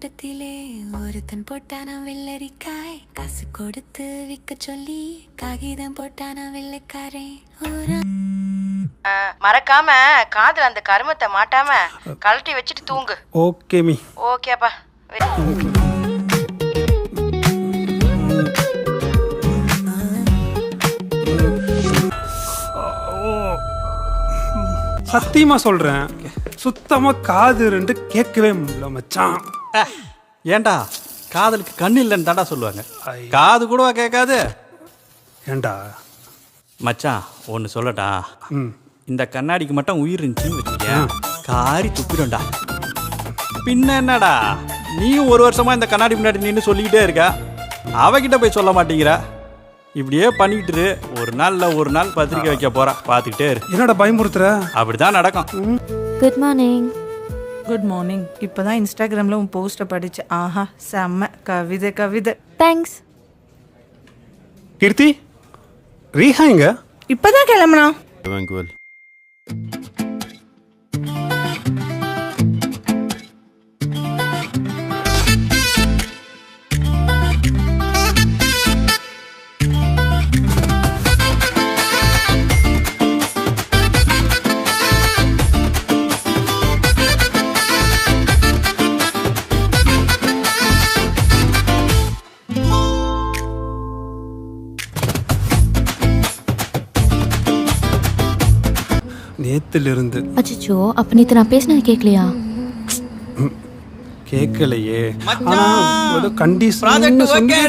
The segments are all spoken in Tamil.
தோட்டத்திலே ஒருத்தன் போட்டான வெள்ளரிக்காய் காசு கொடுத்து விற்க சொல்லி காகிதம் போட்டான வெள்ளைக்காரே மறக்காம காதுல அந்த கருமத்தை மாட்டாம கழட்டி வச்சுட்டு தூங்கு. Okay me. ஓகேப்பா. சத்தியமா சொல்றேன், சுத்தமா காது ரெண்டு கேட்கவே முடியல மச்சான். ஏண்டா காதலுக்கு கண்ணு இல்லைன்னு தாண்டா சொல்லுவாங்க, காது கூடவா கேட்காது? ஏண்டா மச்சான் ஒன்று சொல்லட்டா, இந்த கண்ணாடிக்கு மட்டும் உயிர் இருந்துச்சுன்னு வச்சுக்கேன், காரி துப்பிடும்டா. பின்ன என்னடா நீயும் ஒரு வருஷமா இந்த கண்ணாடி முன்னாடி நின்று சொல்லிக்கிட்டே இருக்க, அவகிட்ட போய் சொல்ல மாட்டேங்கிற. இப்படியே பண்ணிட்டு ஒரு நாள் பத்திரிக்கை வைக்க போறா, பாத்துக்கிட்டே இரு. என்னடா பயமுறுத்துற? அப்படிதான் நடக்கும். Good morning. Good morning. இப்போதான் இன்ஸ்டாகிராமில் உன் போஸ்ட்டை படிச்சு, ஆஹா செம்ம கவிதை கவிதை. தேங்க்ஸ். கீர்த்தி, ரீஹா எங்க? இப்போதான் கிளம்புனா. நேத்துல இருந்து அச்சோ, அப்ப நேத்து நான் பேசினது கேட்கலையா? கேட்கலையே. ஆனா ஏதோ கண்டிஷன் சொல்லி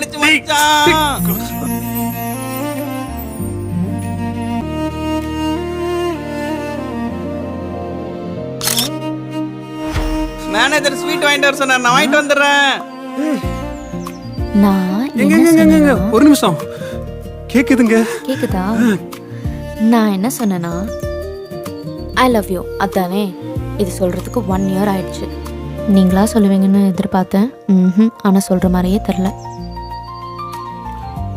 மேனேஜர் ஸ்வீட் வாங்கிட்டு வர சொன்னார், நான் வாங்கிட்டு வந்துடுறேன். நான் எங்க ஒரு நிமிஷம். கேக்குதுங்க? கேக்குதா? நான் என்ன சொன்னேன்னா, ஐ லவ் யூ, அதானே. இது சொல்றதுக்கு 1 year ஆயிடுச்சு. நீங்களா சொல்லுவீங்கன்னு எதிர்பார்த்தேன். ஆனா சொல்ற மாதிரியே தெரியல.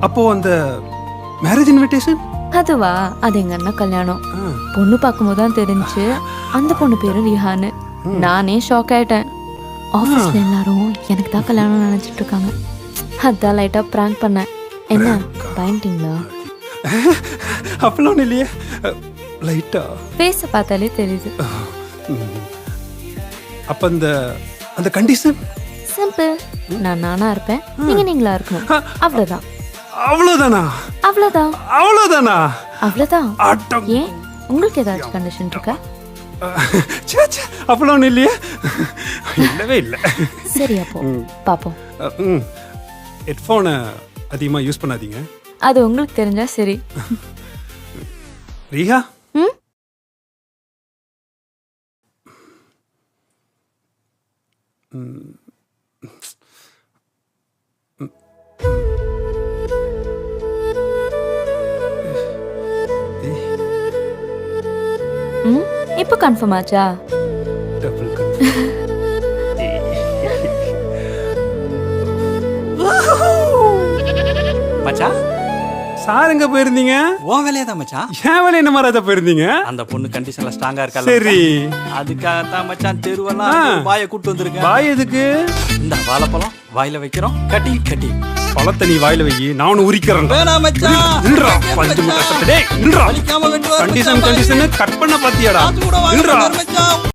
அப்போ அந்த மேரேஜ் இன்விடேஷன் அதுவா? அது எங்க அண்ணா கல்யாணம். பொண்ணு பார்க்கும்போது தான் தெரிஞ்சு அந்த பொண்ணு பேரு ரிஹான்னு. நானே ஷாக் ஆயிட்டேன். ஆஃபீஸ்ல எல்லாரும் எனக்கு தான் கல்யாணம் நினைச்சிட்டு இருக்காங்க. அதான் லைட்டா பிராங்க் பண்ணேன். என்ன பயந்துட்டீங்களா? அப்பலாம் இல்லையே, லைட்டா பேச பார்த்தாலே தெரியுது. அப்ப அந்த அந்த கண்டிஷன் சிம்பிள். நான் நானா இருப்பேன், நீங்க நீங்களா இருக்கணும். அவ்வளவுதான். அவ்வளவுதானா? அவ்வளவுதான். அவ்வளவுதானா? அவ்வளவுதான். ஏன் உங்களுக்கு ஏதாச்சும் கண்டிஷன் இருக்கா? அப்பலாம் இல்லையே, இல்லவே இல்லை. சரி, அப்போ பாப்போம். ஹெட்ஃபோனை அதிகமா யூஸ் பண்ணாதீங்க. அது உங்களுக்கு தெரிஞ்சா சரி. ரீஹா, இப்போ கன்ஃபார்ம் ஆச்சா? மச்சான் சார் எங்க போயிருந்தீங்க? உன் வேலையா தான் மச்சான். ஏன் வேலை என்ன மாதிரி போயிருந்தீங்க? அந்த பொண்ணு கண்டிஷன்ல ஸ்ட்ராங்கா இருக்கா? சரி, அதுக்காகத்தான் மச்சான் தெருவெல்லாம் வாயை கூட்டு வந்திருக்கேன். வாய் எதுக்கு? இந்த வாழைப்பழம் வாயில வைக்கிறோம், கட்டி கட்டி. பழத்தை நீ வாயில வை, நான் உன்னை உரிக்கிறேன். வேணாம் மச்சான். நின்றா, பஞ்சு முட்டை சட்டை. டேய் நின்றா. வலிக்காம வெட்டுவார் கண்டிஷன் கட் பண்ண பாத்தியாடா? நின்றா.